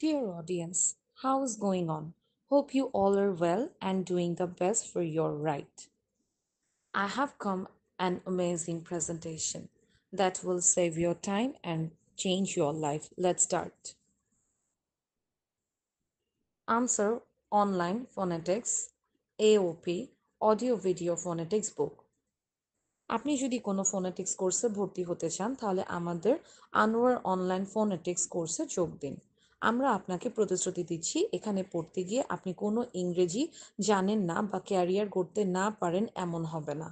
Dear audience, how's going on? Hope you all are well and doing the best for your right. I have come an amazing presentation that will save your time and change your life. Let's start. Answer Online Phonetics AOP Audio Video Phonetics Book. আপনি যদি কোনো phonetics কোর্সে ভর্তি হতে চান তাহলে আমাদের Anwar online phonetics কোর্সে যোগ দিন। আমরা আপনাকে প্রতিশ্রুতি দিচ্ছি এখানে পড়তে গিয়ে আপনি কোনো ইংরেজি জানেন না বা ক্যারিয়ার গড়তে না পারেন এমন হবে না।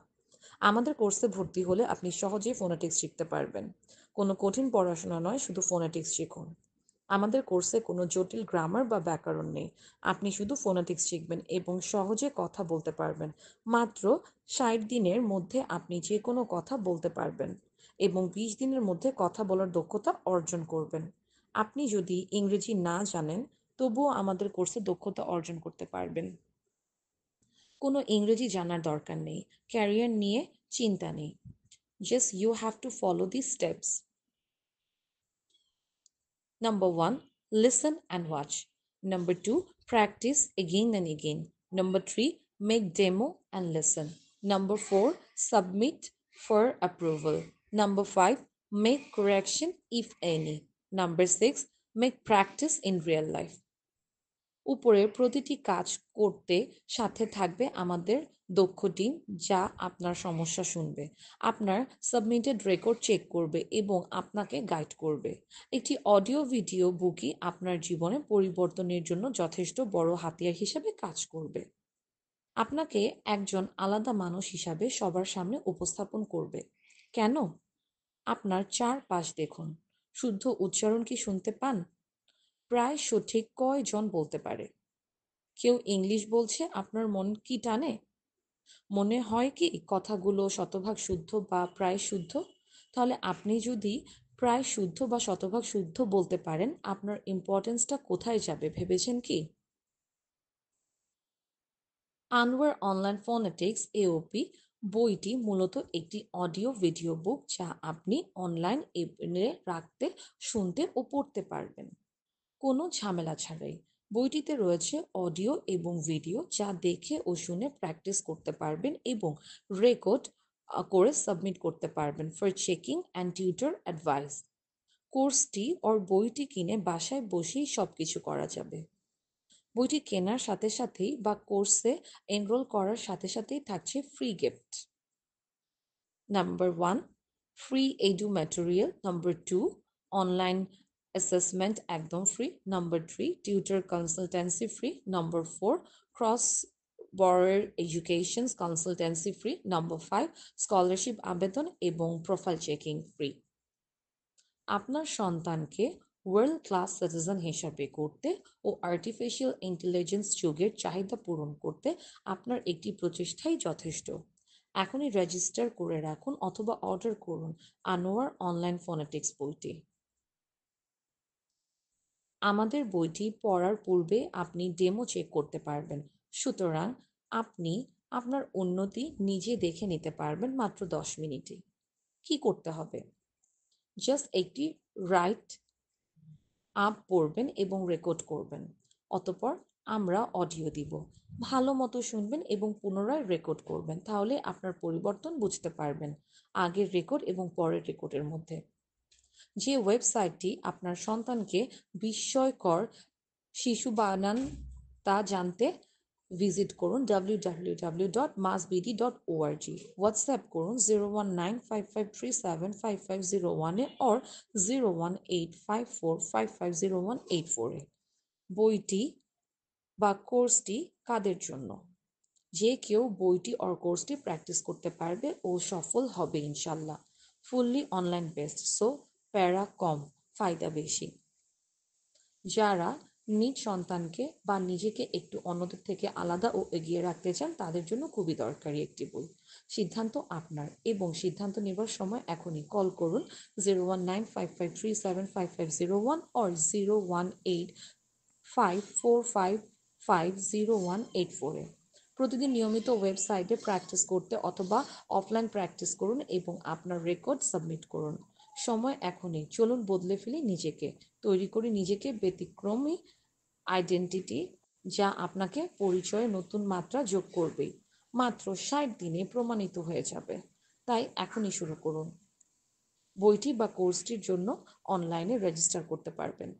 আমাদের কোর্সে ভর্তি হলে আপনি সহজেই ফোনেটিক্স শিখতে পারবেন। কোনো কঠিন পড়াশোনা নয়, শুধু ফোনেটিক্স শিখুন। আমাদের কোর্সে কোনো জটিল গ্রামার বা ব্যাকরণ নেই। আপনি শুধু ফোনেটিক্স শিখবেন এবং সহজে কথা বলতে পারবেন। মাত্র ৬০ দিনের মধ্যে আপনি যে কোনো কথা বলতে পারবেন এবং ২০ দিনের মধ্যে কথা বলার দক্ষতা অর্জন করবেন। আপনি যদি ইংরেজি না জানেন তবুও আমাদের কোর্সে দক্ষতা অর্জন করতে পারবেন। কোনো ইংরেজি জানার দরকার নেই, ক্যারিয়ার নিয়ে চিন্তা নেই। Just you have to follow this steps. Number one, listen and watch. Number two, practice again and again. Number three, make demo and listen. Number four, submit for approval. Number five, make correction if any. Number six, make practice in real life. উপরের প্রতিটি কাজ করতে সাথে থাকবে আমাদের দক্ষ team, যা আপনার সমস্যা শুনবে, আপনার সাবমিটেড রেকর্ড চেক করবে এবং আপনাকে গাইড করবে। একটি অডিও ভিডিও বুকই আপনার জীবনে পরিবর্তনের জন্য যথেষ্ট বড় হাতিয়ার হিসেবে কাজ করবে। আপনাকে একজন আলাদা মানুষ হিসাবে সবার সামনে উপস্থাপন করবে। কেন? আপনার চারপাশ দেখুন। শুদ্ধ উচ্চারণ কি শুনতে পান? প্রায় সঠিক কয়জন বলতে পারে? কেউ ইংলিশ বলছে, আপনার মন কি টানে? মনে হয় কি কথাগুলো শতভাগ শুদ্ধ বা প্রায় শুদ্ধ? তাহলে আপনি যদি প্রায় শুদ্ধ বা শতভাগ শুদ্ধ বলতে পারেন, আপনার ইম্পর্টেন্সটা কোথায় যাবে ভেবেছেন কি? আনোয়ার অনলাইন ফোনেটিক্স এওপি বইটি মূলত একটি অডিও ভিডিও বুক, যা আপনি অনলাইন এ রাখতে, শুনতে ও পড়তে পারবেন কোনো ঝামেলা ছাড়াই। বইটিতে রয়েছে অডিও এবং ভিডিও, যা দেখে ও শুনে প্র্যাকটিস করতে পারবেন এবং রেকর্ড করে সাবমিট করতে পারবেন for checking and tutor advice. কোর্সটি বইটি কিনে বাসায় বসেই সব কিছু করা যাবে। বইটি কেনার সাথে সাথেই বা কোর্সে এনরোল করার সাথে সাথেই থাকছে free gift. Number one, free edu material. Number two, online assessment একদম free. Number three, tutor consultancy free. Number four, cross border education consultancy free. Number five, scholarship আবেদন এবং প্রোফাইল চেকিং ফ্রি। আপনার সন্তানকে world class citizen হিসাবে করতে ও artificial intelligence যুগের চাহিদা পূরণ করতে আপনার একটি প্রচেষ্টাই যথেষ্ট। এখনই রেজিস্টার করে রাখুন অথবা অর্ডার করুন আনোয়ার অনলাইন ফোনেটিক্স বইটি। আমাদের বইটি পড়ার পূর্বে আপনি ডেমো চেক করতে পারবেন, সুতরাং আপনি আপনার উন্নতি নিজে দেখে নিতে পারবেন মাত্র 10 মিনিটে। কি করতে হবে? জাস্ট একটি রাইট আপ পড়বেন এবং রেকর্ড করবেন। অতঃপর আমরা অডিও দিব। ভালো মতো শুনবেন এবং পুনরায় রেকর্ড করবেন। তাহলে আপনার পরিবর্তন বুঝতে পারবেন আগের রেকর্ড এবং পরের রেকর্ডের মধ্যে। যে ওয়েবসাইটটি আপনার সন্তানকে বিস্ময়কর শিশু বানান তা জানতে ভিজিট করুন www.masbd.org। হোয়াটসঅ্যাপ করুন 01955375501-এ অর 01854550184-এ। বইটি বা কোর্সটি কাদের জন্য? যে কেউ বইটি কোর্সটি প্র্যাকটিস করতে পারবে ও সফল হবে ইনশাল্লাহ। ফুললি অনলাইন বেসড, সো প্যারা কম, ফায়দা বেশি। যারা নিজ সন্তানকে বা নিজেকে একটু অন্যদের থেকে আলাদা ও এগিয়ে রাখতে চান, তাদের জন্য খুবই দরকারি একটি বই। সিদ্ধান্ত আপনার এবং সিদ্ধান্ত নেবার সময় এখনই কল করুন 01955375501 অর 01854550184-এ। প্রতিদিন নিয়মিত ওয়েবসাইটে প্র্যাকটিস করতে অথবা অফলাইন প্র্যাকটিস করুন এবং আপনার রেকর্ড সাবমিট করুন। সময় এখনই, চলুন বদলে ফেলি নিজেকে, তৈরি করি নিজেকে ব্যতিক্রমী আইডেন্টিটি, যা আপনাকে পরিচয়ে নতুন মাত্রা যোগ করবেই। মাত্র 60 দিনে প্রমাণিত হয়ে যাবে। তাই এখনই শুরু করুন। বইটি বা কোর্সটির জন্য অনলাইনে রেজিস্টার করতে পারবেন।